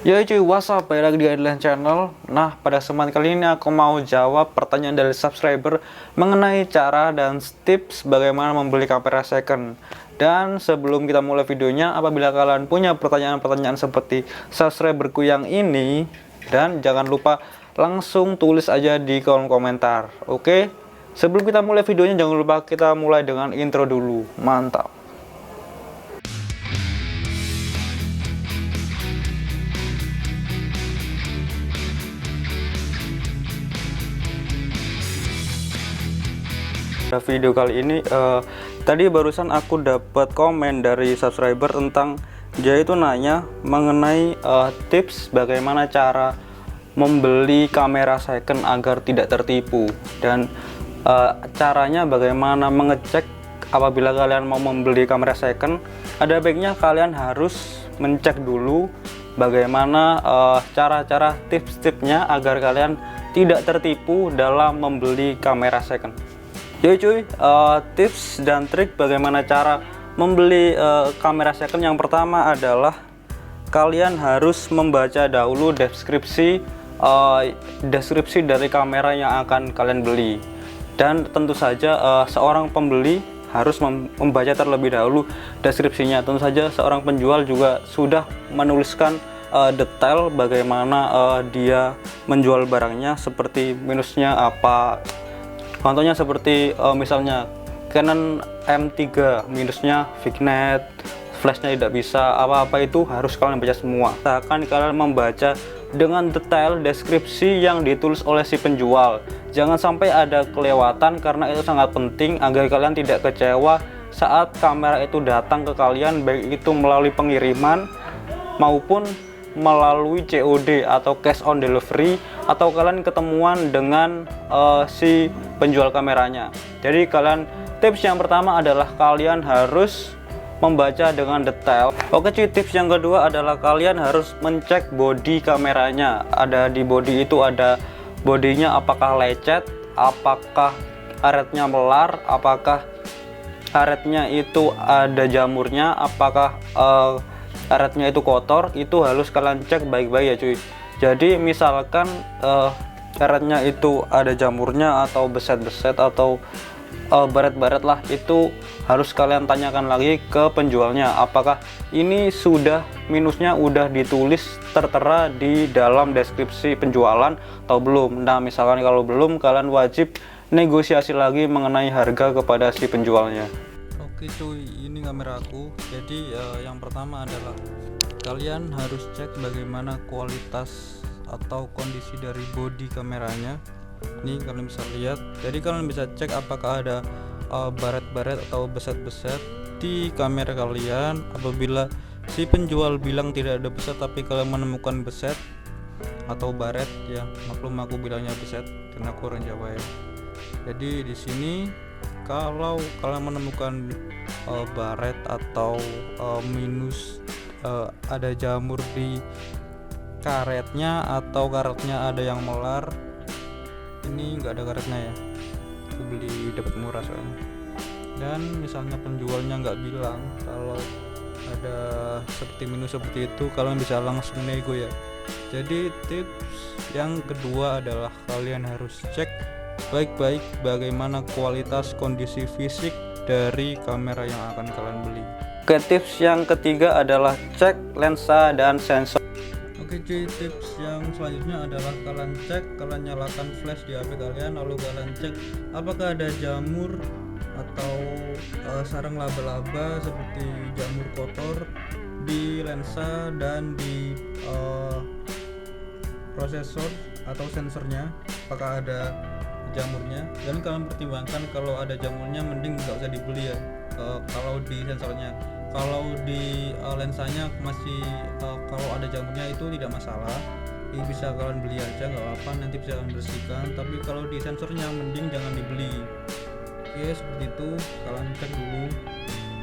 Yo cuy, what's up? Balik lagi di Adlan Channel. Nah, pada kesempatan kali ini aku mau jawab pertanyaan dari subscriber mengenai cara dan tips bagaimana membeli kamera second. Dan sebelum kita mulai videonya, apabila kalian punya pertanyaan-pertanyaan seperti subscriberku yang ini, dan jangan lupa langsung tulis aja di kolom komentar. Oke? Sebelum kita mulai videonya, jangan lupa kita mulai dengan intro dulu. Mantap. Video kali ini tadi barusan aku dapat komen dari subscriber tentang dia itu nanya mengenai tips bagaimana cara membeli kamera second agar tidak tertipu, dan caranya bagaimana mengecek apabila kalian mau membeli kamera second. Ada baiknya kalian harus mencek dulu bagaimana cara-cara tips-tipsnya agar kalian tidak tertipu dalam membeli kamera second. Yo cuy, tips dan trik bagaimana cara membeli kamera second. Yang pertama adalah kalian harus membaca dahulu deskripsi dari kamera yang akan kalian beli. Dan tentu saja seorang pembeli harus membaca terlebih dahulu deskripsinya. Tentu saja seorang penjual juga sudah menuliskan detail bagaimana dia menjual barangnya, seperti minusnya apa. Contohnya seperti misalnya Canon M3 minusnya vignette, flashnya tidak bisa, apa-apa itu harus kalian baca semua. Akan kalian membaca dengan detail deskripsi yang ditulis oleh si penjual. Jangan sampai ada kelewatan, karena itu sangat penting agar kalian tidak kecewa saat kamera itu datang ke kalian, baik itu melalui pengiriman maupun melalui COD atau cash on delivery, atau kalian ketemuan dengan si penjual kameranya. Jadi tips yang pertama adalah kalian harus membaca dengan detail. Oke cuy, tips yang kedua adalah kalian harus mencek bodi kameranya. Ada di bodi itu ada bodinya, apakah lecet, apakah karetnya melar, apakah karetnya itu ada jamurnya, apakah karetnya itu kotor. Itu harus kalian cek baik-baik ya cuy. Jadi misalkan karetnya itu ada jamurnya atau beset-beset atau baret-baret lah, itu harus kalian tanyakan lagi ke penjualnya, apakah ini sudah minusnya udah ditulis tertera di dalam deskripsi penjualan atau belum. Nah misalkan kalau belum, kalian wajib negosiasi lagi mengenai harga kepada si penjualnya. Oke cuy, ini kamera aku. Jadi yang pertama adalah kalian harus cek bagaimana kualitas atau kondisi dari bodi kameranya. Ini kalian bisa lihat. Jadi kalian bisa cek apakah ada baret-baret atau beset-beset di kamera kalian. Apabila si penjual bilang tidak ada beset tapi kalian menemukan beset atau baret, ya maklum aku bilangnya beset karena aku orang Jawa ya. Jadi di sini kalau kalian menemukan baret atau minus, ada jamur di karetnya atau karetnya ada yang melar, ini enggak ada karetnya ya, aku beli dapat murah soalnya. Dan misalnya penjualnya nggak bilang kalau ada seperti minus seperti itu, kalian bisa langsung nego ya. Jadi tips yang kedua adalah kalian harus cek baik-baik bagaimana kualitas kondisi fisik dari kamera yang akan kalian beli. Oke, tips yang ketiga adalah cek lensa dan sensor. Oke cuy, tips yang selanjutnya adalah kalian nyalakan flash di HP kalian, lalu kalian cek apakah ada jamur atau sarang laba-laba seperti jamur kotor di lensa dan di prosesor atau sensornya, apakah ada jamurnya. Dan kalian pertimbangkan kalau ada jamurnya mending nggak usah dibeli ya. Kalau di sensornya, kalau di lensanya masih kalau ada jamurnya itu tidak masalah, ini bisa kalian beli aja, nggak apa-apa, nanti bisa kalian bersihkan. Tapi kalau di sensornya mending jangan dibeli. Oke, seperti itu. Kalian cek dulu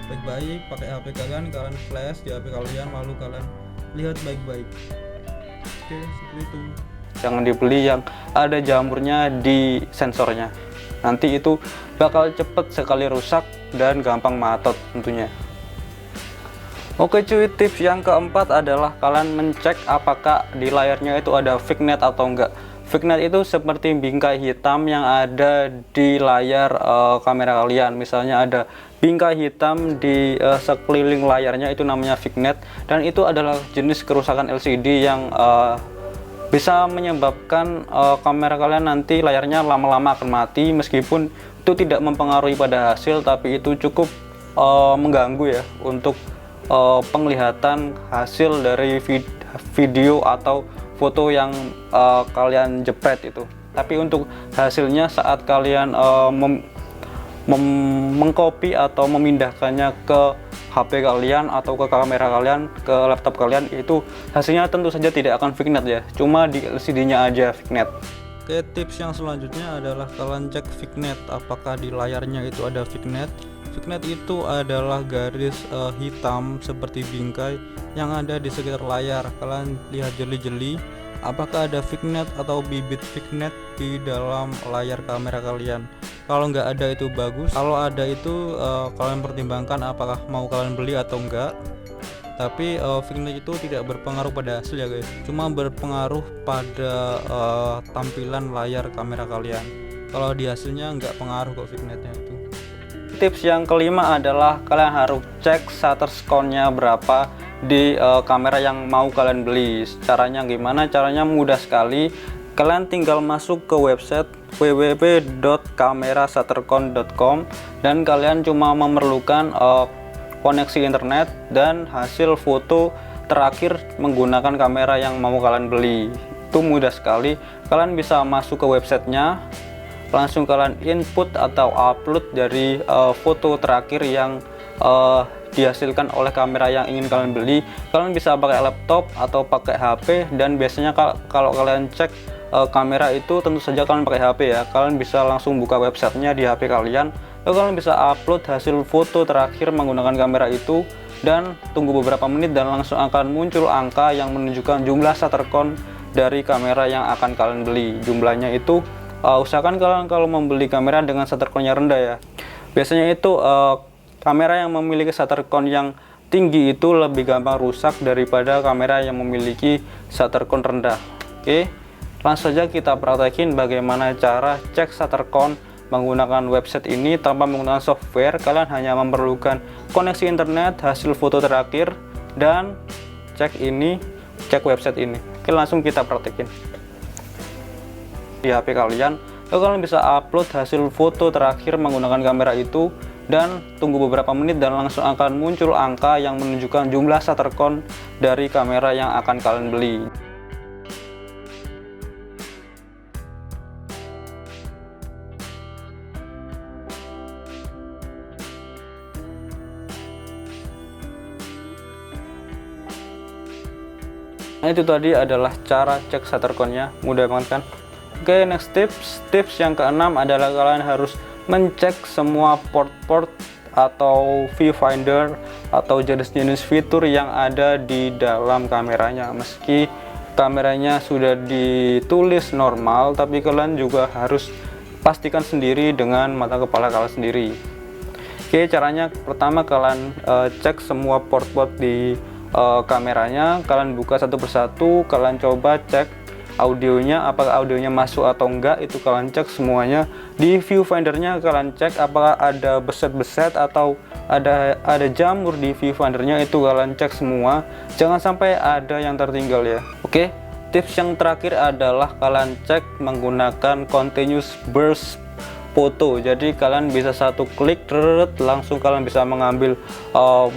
baik-baik pakai HP kalian flash di HP kalian, lalu kalian lihat baik-baik. Oke, seperti itu. Jangan dibeli yang ada jamurnya di sensornya, nanti itu bakal cepet sekali rusak dan gampang matot tentunya. Oke cuy, tips yang keempat adalah kalian mencek apakah di layarnya itu ada vignette atau enggak. Vignette itu seperti bingkai hitam yang ada di layar kamera kalian. Misalnya ada bingkai hitam di sekeliling layarnya, itu namanya vignette, dan itu adalah jenis kerusakan LCD yang bisa menyebabkan kamera kalian nanti layarnya lama-lama akan mati. Meskipun itu tidak mempengaruhi pada hasil, tapi itu cukup mengganggu ya untuk penglihatan hasil dari video atau foto yang kalian jepret itu. Tapi untuk hasilnya saat kalian mengcopy atau memindahkannya ke HP kalian atau ke kamera kalian, ke laptop kalian, itu hasilnya tentu saja tidak akan vignette ya, cuma di LCD-nya aja vignette. Oke, tips yang selanjutnya adalah kalian cek vignette, apakah di layarnya itu ada vignette. Vignette itu adalah garis hitam seperti bingkai yang ada di sekitar layar. Kalian lihat jeli-jeli apakah ada vignette atau bibit vignette di dalam layar kamera kalian. Kalau nggak ada itu bagus, kalau ada itu kalian pertimbangkan apakah mau kalian beli atau enggak. Tapi vignette itu tidak berpengaruh pada hasil ya guys, cuma berpengaruh pada tampilan layar kamera kalian. Kalau di hasilnya nggak pengaruh kok vignette-nya itu. Tips yang kelima adalah kalian harus cek Shutterstock-nya berapa di kamera yang mau kalian beli. Caranya gimana? Caranya mudah sekali. Kalian tinggal masuk ke website www.kamerashuttercon.com dan kalian cuma memerlukan koneksi internet dan hasil foto terakhir menggunakan kamera yang mau kalian beli. Itu mudah sekali. Kalian bisa masuk ke websitenya, langsung kalian input atau upload dari foto terakhir yang dihasilkan oleh kamera yang ingin kalian beli. Kalian bisa pakai laptop atau pakai HP, dan biasanya kalau kalian cek kamera itu tentu saja kalian pakai HP ya. Kalian bisa langsung buka websitenya di HP kalian, lalu kalian bisa upload hasil foto terakhir menggunakan kamera itu, dan tunggu beberapa menit dan langsung akan muncul angka yang menunjukkan jumlah Shutterstock dari kamera yang akan kalian beli. Jumlahnya itu usahakan kalian kalau membeli kamera dengan Shutterstock-nya rendah ya. Biasanya itu kamera yang memiliki Shutterstock yang tinggi itu lebih gampang rusak daripada kamera yang memiliki Shutterstock rendah. Oke, langsung saja kita praktekin bagaimana cara cek Shutterstock menggunakan website ini tanpa menggunakan software. Kalian hanya memerlukan koneksi internet, hasil foto terakhir, dan cek website ini. Oke, langsung kita praktekin di HP kalian. Lalu kalian bisa upload hasil foto terakhir menggunakan kamera itu, dan tunggu beberapa menit dan langsung akan muncul angka yang menunjukkan jumlah Shutterstock dari kamera yang akan kalian beli. Nah, itu tadi adalah cara cek Shutterstock-nya, mudah banget kan? Oke, next tips yang keenam adalah kalian harus mencek semua port-port atau viewfinder atau jenis-jenis fitur yang ada di dalam kameranya. Meski kameranya sudah ditulis normal, tapi kalian juga harus pastikan sendiri dengan mata kepala kalian sendiri. Oke, caranya pertama kalian cek semua port-port di kameranya. Kalian buka satu persatu, kalian coba cek audionya, apakah audionya masuk atau enggak, itu kalian cek semuanya. Di viewfindernya kalian cek apakah ada beset-beset atau ada jamur di viewfindernya, itu kalian cek semua, jangan sampai ada yang tertinggal ya. Oke, tips yang terakhir adalah kalian cek menggunakan continuous burst foto. Jadi kalian bisa satu klik langsung kalian bisa mengambil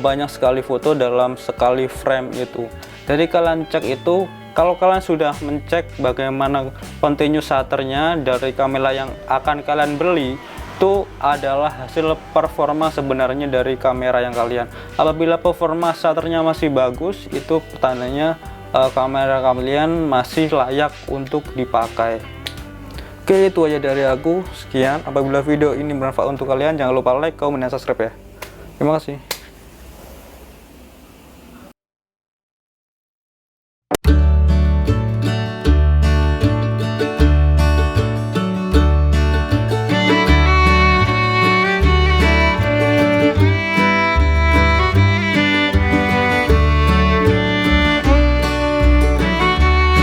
banyak sekali foto dalam sekali frame itu. Jadi kalian cek itu. Kalau kalian sudah mencek bagaimana continuous shutternya dari kamera yang akan kalian beli, itu adalah hasil performa sebenarnya dari kamera yang kalian. Apabila performa shutternya masih bagus, itu tandanya kamera kalian masih layak untuk dipakai. Oke, itu aja dari aku. Sekian. Apabila video ini bermanfaat untuk kalian, jangan lupa like, comment, dan subscribe ya. Terima kasih.